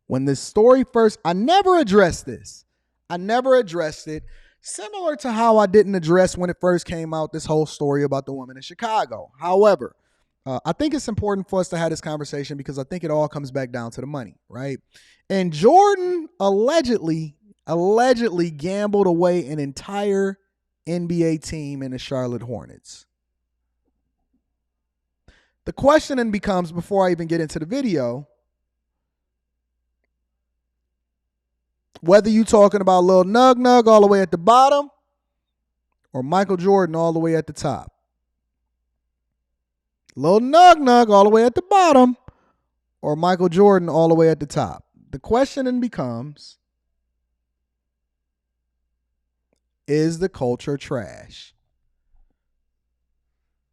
when this story first, I never addressed this. I never addressed it. Similar to how I didn't address when it first came out, this whole story about the woman in Chicago. However, I think it's important for us to have this conversation because I think it all comes back down to the money, right? And Jordan allegedly gambled away an entire NBA team in the Charlotte Hornets. The question then becomes, before I even get into the video, whether you talking about Lil Nug all the way at the bottom or Michael Jordan all the way at the top. Lil Nug all the way at the bottom or Michael Jordan all the way at the top. The question then becomes, is the culture trash?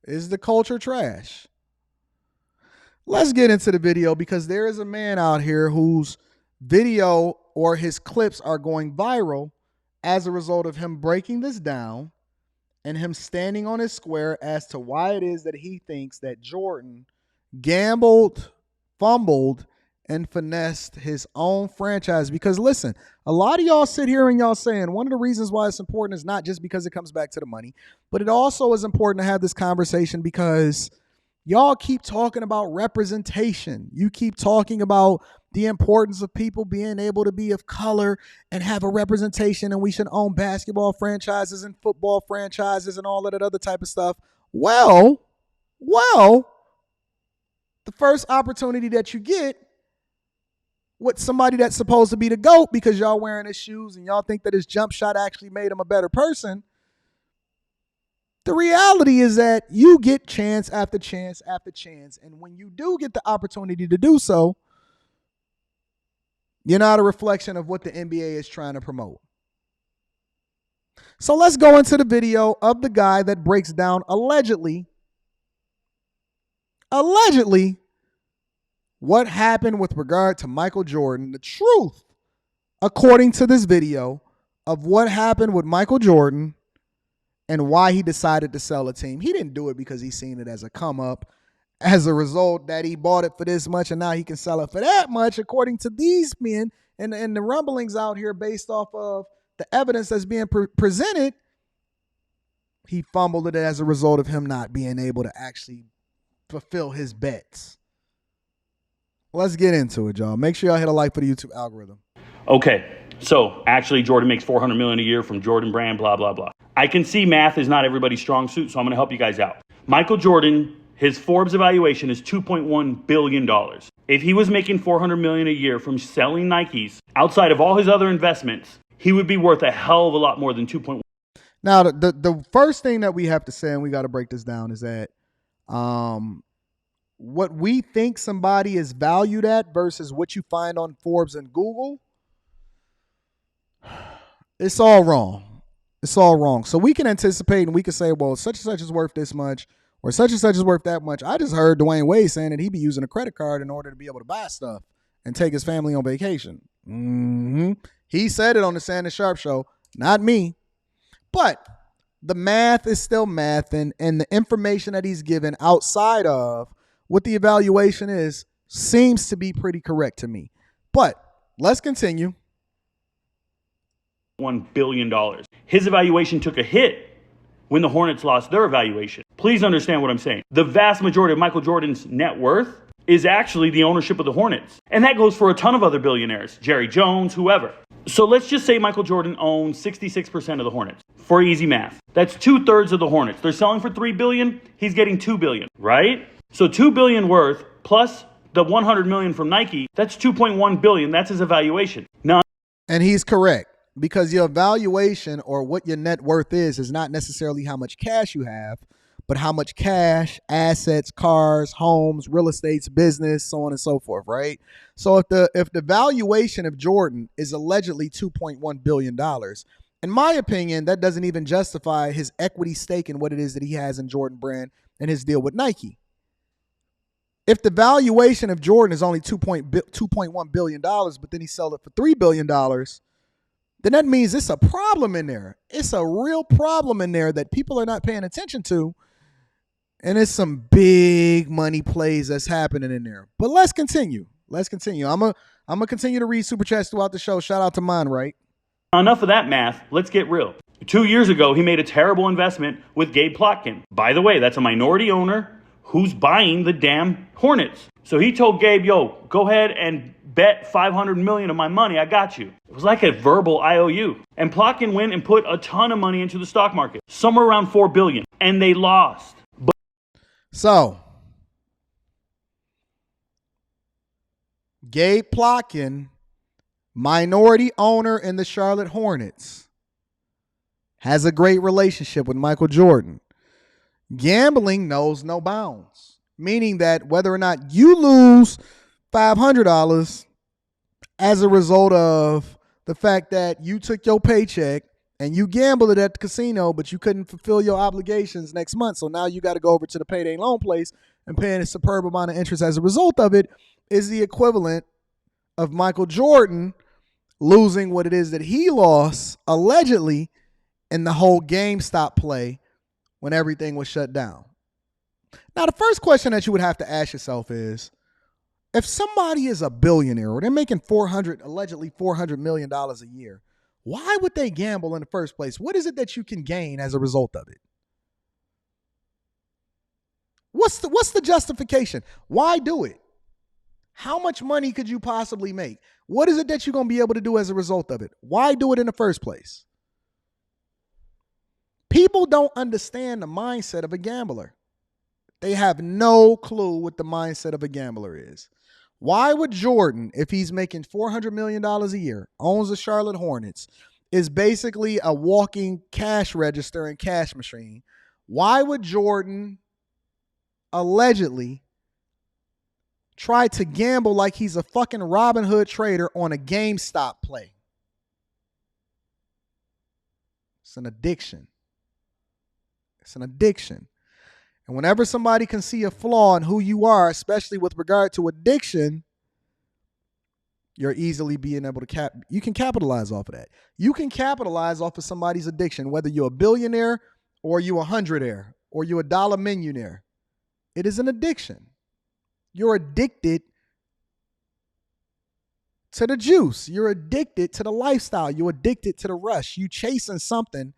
Is the culture trash? Let's get into the video because there is a man out here whose video or his clips are going viral as a result of him breaking this down and him standing on his square as to why it is that he thinks that Jordan gambled, fumbled, and finessed his own franchise. Because listen, a lot of y'all sit here and y'all saying one of the reasons why it's important is not just because it comes back to the money, but it also is important to have this conversation because y'all keep talking about representation. You keep talking about the importance of people being able to be of color and have a representation, and we should own basketball franchises and football franchises and all of that other type of stuff. Well, the first opportunity that you get with somebody that's supposed to be the GOAT because y'all wearing his shoes and y'all think that his jump shot actually made him a better person, the reality is that you get chance after chance after chance. And when you do get the opportunity to do so, you're not a reflection of what the NBA is trying to promote. So let's go into the video of the guy that breaks down allegedly, what happened with regard to Michael Jordan, the truth, according to this video, of what happened with Michael Jordan and why he decided to sell a team. He didn't do it because he seen it as a come up. As a result, that he bought it for this much and now he can sell it for that much, according to these men and the rumblings out here based off of the evidence that's being presented. He fumbled it as a result of him not being able to actually fulfill his bets. Let's get into it, y'all. Make sure y'all hit a like for the YouTube algorithm. Okay, so actually Jordan makes $400 million a year from Jordan Brand, blah, blah, blah. I can see math is not everybody's strong suit, so I'm going to help you guys out. Michael Jordan, his Forbes evaluation is $2.1 billion. If he was making $400 million a year from selling Nikes, outside of all his other investments, he would be worth a hell of a lot more than 2.1. Now, the first thing that we have to say, and we got to break this down, is that what we think somebody is valued at versus what you find on Forbes and Google, it's all wrong. It's all wrong. So we can anticipate and we can say, well, such and such is worth this much or such and such is worth that much. I just heard Dwayne Wade saying that he'd be using a credit card in order to be able to buy stuff and take his family on vacation. He said it on the Sanders Sharp Show, not me. But the math is still math, and the information that he's given outside of what the evaluation is seems to be pretty correct to me. But let's continue. $1 billion. His evaluation took a hit when the Hornets lost their evaluation. Please understand what I'm saying. The vast majority of Michael Jordan's net worth is actually the ownership of the Hornets. And that goes for a ton of other billionaires, Jerry Jones, whoever. So let's just say Michael Jordan owns 66% of the Hornets. For easy math, that's 2/3 of the Hornets. They're selling for $3 billion. He's getting $2 billion, right? So $2 billion worth plus the $100 million from Nike, that's $2.1 billion. That's his evaluation. Now, and he's correct, because your valuation or what your net worth is not necessarily how much cash you have, but how much cash, assets, cars, homes, real estate, business, so on and so forth, right? So if the valuation of Jordan is allegedly $2.1 billion, in my opinion, that doesn't even justify his equity stake in what it is that he has in Jordan Brand and his deal with Nike. If the valuation of Jordan is only $2.1 billion, but then he sold it for $3 billion, then that means it's a problem in there. It's a real problem in there that people are not paying attention to. And it's some big money plays that's happening in there. But let's continue. I'm I'm going to continue to read super chats throughout the show. Shout out to mine, right? Enough of that math. Let's get real. 2 years ago, he made a terrible investment with Gabe Plotkin. By the way, that's a minority owner who's buying the damn Hornets. So he told Gabe, yo, go ahead and bet $500 million of my money. I got you. It was like a verbal IOU. And Plotkin went and put a ton of money into the stock market, somewhere around $4 billion, and they lost. So, Gabe Plotkin, minority owner in the Charlotte Hornets, has a great relationship with Michael Jordan. Gambling knows no bounds, meaning that whether or not you lose $500 as a result of the fact that you took your paycheck and you gambled it at the casino, but you couldn't fulfill your obligations next month, so now you got to go over to the payday loan place and paying a superb amount of interest as a result of it, is the equivalent of Michael Jordan losing what it is that he lost, allegedly, in the whole Gamestop play when everything was shut down. Now, the first question that you would have to ask yourself is, if somebody is a billionaire or they're making allegedly $400 million a year, why would they gamble in the first place? What is it that you can gain as a result of it? What's the justification? Why do it? How much money could you possibly make? What is it that you're going to be able to do as a result of it? Why do it in the first place? People don't understand the mindset of a gambler. They have no clue what the mindset of a gambler is. Why would Jordan, if he's making $400 million a year, owns the Charlotte Hornets, is basically a walking cash register and cash machine, why would Jordan allegedly try to gamble like he's a fucking Robin Hood trader on a GameStop play? It's an addiction. It's an addiction. And whenever somebody can see a flaw in who you are, especially with regard to addiction, you're easily being able to you can capitalize off of that. You can capitalize off of somebody's addiction, whether you're a billionaire or you're a hundredaire or you're a dollar millionaire. It is an addiction. You're addicted to the juice. You're addicted to the lifestyle. You're addicted to the rush. You chasing something.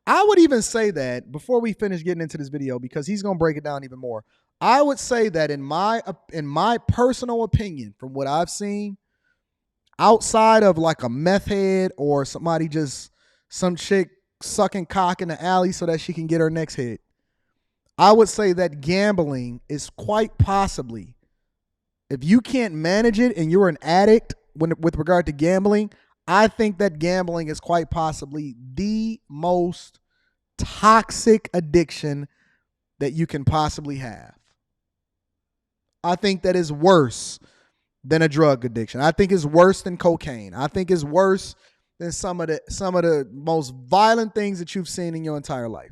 I would even say that before we finish getting into this video, because he's going to break it down even more. I would say that in my personal opinion, from what I've seen, outside of like a meth head or some chick sucking cock in the alley so that she can get her next hit, I would say that gambling is quite possibly, if you can't manage it and you're an addict with regard to gambling, I think that gambling is quite possibly the most toxic addiction that you can possibly have. I think that is worse than a drug addiction. I think it's worse than cocaine. I think it's worse than some of the most violent things that you've seen in your entire life.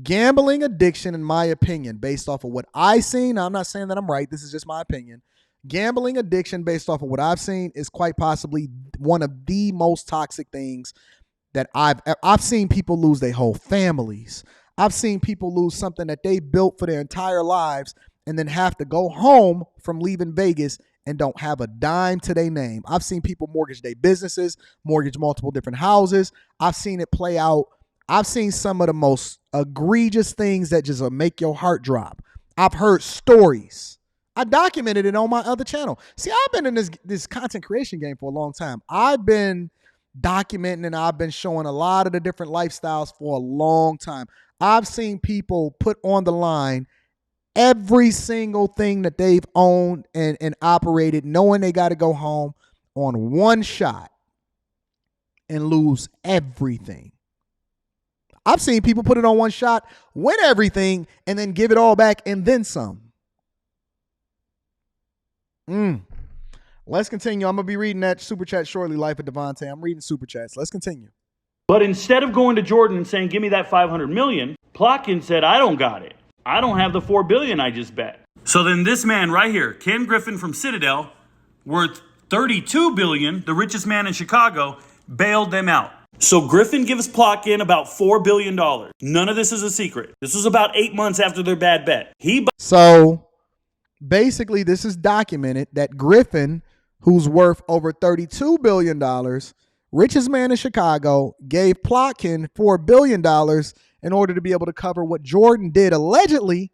Gambling addiction, in my opinion, based off of what I've seen, I'm not saying that I'm right, this is just my opinion. Gambling addiction, based off of what I've seen, is quite possibly one of the most toxic things that I've seen people lose their whole families. I've seen people lose something that they built for their entire lives and then have to go home from leaving Vegas and don't have a dime to their name. I've seen people mortgage their businesses, mortgage multiple different houses. I've seen it play out. I've seen some of the most egregious things that just make your heart drop. I've heard stories. I documented it on my other channel. See, I've been in this content creation game for a long time. I've been documenting and I've been showing a lot of the different lifestyles for a long time. I've seen people put on the line every single thing that they've owned and operated, knowing they got to go home on one shot and lose everything. I've seen people put it on one shot, win everything, and then give it all back and then some. Let's continue. I'm going to be reading that super chat shortly, Life of Devontae. I'm reading super chats. Let's continue. But instead of going to Jordan and saying, give me that $500 million, Plotkin said, I don't got it. I don't have the $4 billion I just bet. So then this man right here, Ken Griffin from Citadel, worth $32 billion, the richest man in Chicago, bailed them out. So Griffin gives Plotkin about $4 billion. None of this is a secret. This was about 8 months after their bad bet. So basically, this is documented that Griffin who's worth over $32 billion, richest man in Chicago, gave Plotkin $4 billion in order to be able to cover what Jordan did allegedly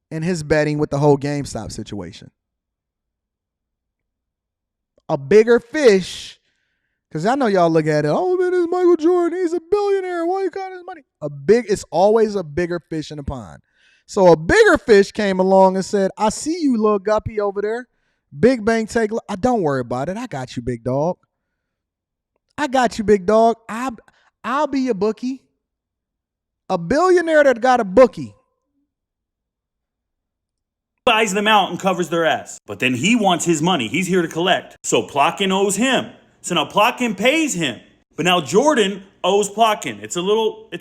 in his betting with the whole GameStop situation. A bigger fish, because I know y'all look at it, oh man, it's Michael Jordan, he's a billionaire, why you counting his money? It's always a bigger fish in the pond. So a bigger fish came along and said, I see you, little guppy over there. Big Bang take, don't worry about it. I got you, big dog. I got you, big dog. I'll be your bookie. A billionaire that got a bookie buys them out and covers their ass. But then he wants his money. He's here to collect. So Plotkin owes him. So now Plotkin pays him. But now Jordan owes Plotkin. It's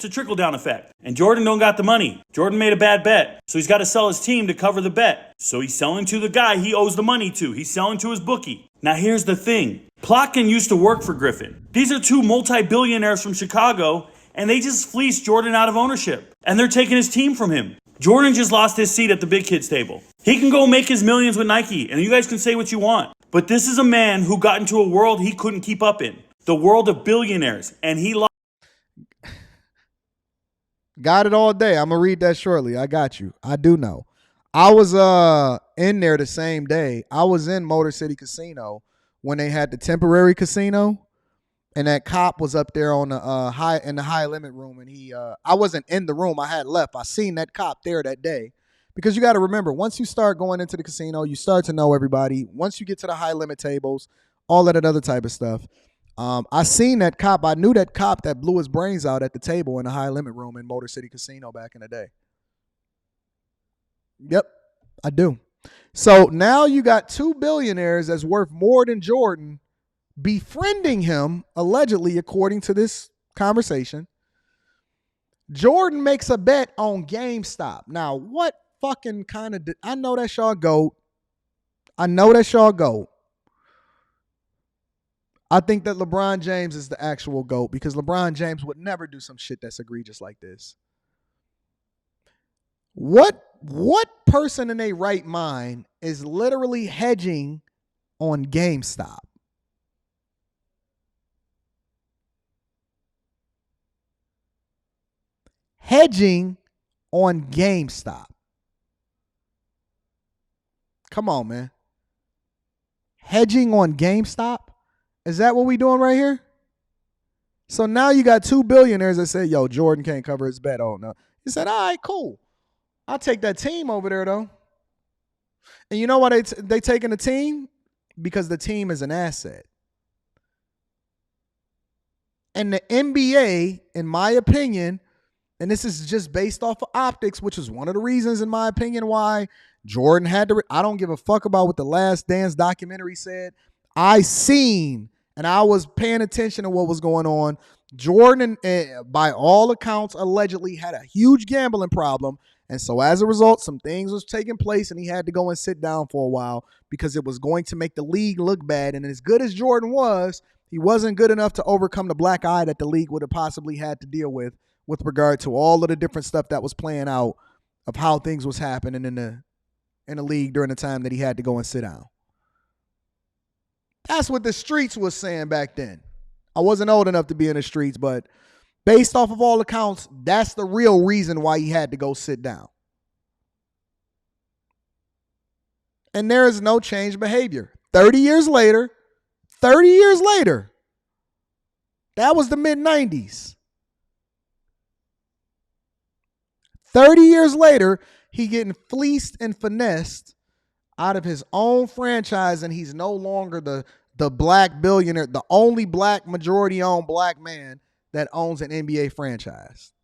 a trickle-down effect. And Jordan don't got the money. Jordan made a bad bet. So he's got to sell his team to cover the bet. So he's selling to the guy he owes the money to. He's selling to his bookie. Now here's the thing. Plotkin used to work for Griffin. These are two multi-billionaires from Chicago, and they just fleeced Jordan out of ownership. And they're taking his team from him. Jordan just lost his seat at the big kids table. He can go make his millions with Nike, and you guys can say what you want. But this is a man who got into a world he couldn't keep up in. The world of billionaires, and he lost. Got it all day. I'm going to read that shortly. I got you. I do know. I was in there the same day. I was in Motor City Casino when they had the temporary casino, and that cop was up there on the high limit room, and I wasn't in the room. I had left. I seen that cop there that day. Because you got to remember, once you start going into the casino, you start to know everybody. Once you get to the high limit tables, all that other type of stuff. I seen that cop. I knew that cop that blew his brains out at the table in the high limit room in Motor City Casino back in the day. Yep, I do. So now you got two billionaires that's worth more than Jordan befriending him, allegedly, according to this conversation. Jordan makes a bet on GameStop. Now, what fucking kind of... I know that's y'all GOAT. I think that LeBron James is the actual GOAT because LeBron James would never do some shit that's egregious like this. What person in their right mind is literally hedging on GameStop? Hedging on GameStop. Come on, man. Hedging on GameStop? Is that what we doing right here? So now you got two billionaires that say, yo, Jordan can't cover his bet. Oh, no. He said, all right, cool. I'll take that team over there, though. And you know why they taking the team? Because the team is an asset. And the NBA, in my opinion, and this is just based off of optics, which is one of the reasons, in my opinion, why Jordan had to... I don't give a fuck about what the Last Dance documentary said. I seen, and I was paying attention to what was going on. Jordan, by all accounts, allegedly had a huge gambling problem. And so as a result, some things was taking place, and he had to go and sit down for a while because it was going to make the league look bad. And as good as Jordan was, he wasn't good enough to overcome the black eye that the league would have possibly had to deal with regard to all of the different stuff that was playing out of how things was happening in the league during the time that he had to go and sit down. That's what the streets was saying back then. I wasn't old enough to be in the streets, but based off of all accounts, that's the real reason why he had to go sit down. And there is no changed behavior. 30 years later, that was the mid-90s. 30 years later, he getting fleeced and finessed out of his own franchise, and he's no longer the black billionaire, the only black majority-owned black man that owns an NBA franchise.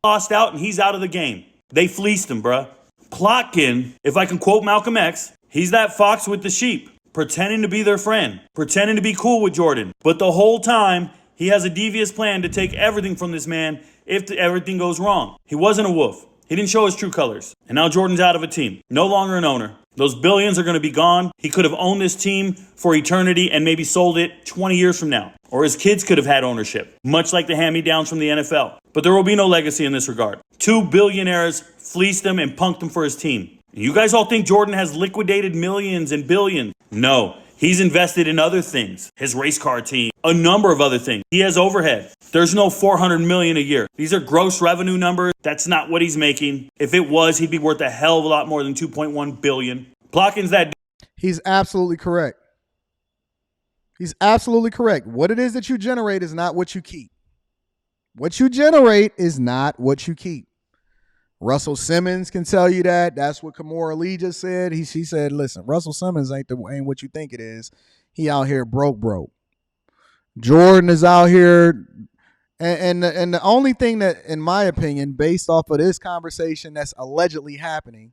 Lost out, and he's out of the game. They fleeced him, bruh. Plotkin, if I can quote Malcolm X, he's that fox with the sheep, pretending to be their friend, pretending to be cool with Jordan. But the whole time, he has a devious plan to take everything from this man if everything goes wrong. He wasn't a wolf. He didn't show his true colors. And now Jordan's out of a team. No longer an owner. Those billions are going to be gone. He could have owned this team for eternity and maybe sold it 20 years from now. Or his kids could have had ownership, much like the hand-me-downs from the NFL. But there will be no legacy in this regard. Two billionaires fleeced him and punked him for his team. You guys all think Jordan has liquidated millions and billions. No, he's invested in other things. His race car team, a number of other things. He has overhead. There's no 400 million a year. These are gross revenue numbers. That's not what he's making. If it was, he'd be worth a hell of a lot more than 2.1 billion. Plotkin's that. He's absolutely correct. He's absolutely correct. What it is that you generate is not what you keep. What you generate is not what you keep. Russell Simmons can tell you that. That's what Kimora Lee just said. She said, listen, Russell Simmons ain't what you think it is. He out here broke. Jordan is out here. And the only thing that, in my opinion, based off of this conversation that's allegedly happening,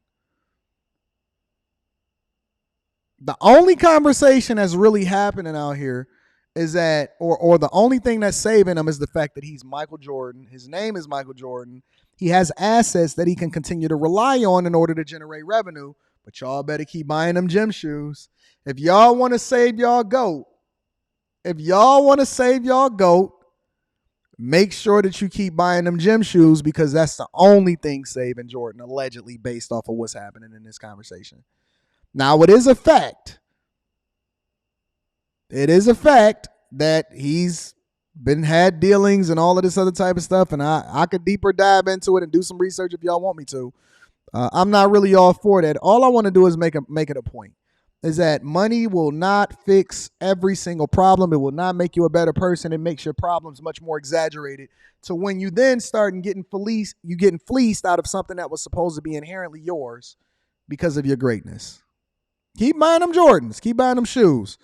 the only conversation that's really happening out here is that, or the only thing that's saving him is the fact that he's Michael Jordan. His name is Michael Jordan. He has assets that he can continue to rely on in order to generate revenue. But y'all better keep buying them gym shoes. If y'all want to save y'all GOAT, make sure that you keep buying them gym shoes, because that's the only thing saving Jordan, allegedly, based off of what's happening in this conversation. Now, it is a fact. It is a fact that he's had dealings and all of this other type of stuff, and I could deeper dive into it and do some research if y'all want me to. I'm not really all for that. All I want to do is make it a point, is that money will not fix every single problem. It will not make you a better person. It makes your problems much more exaggerated. So when you then start getting fleeced out of something that was supposed to be inherently yours because of your greatness. Keep buying them Jordans. Keep buying them shoes.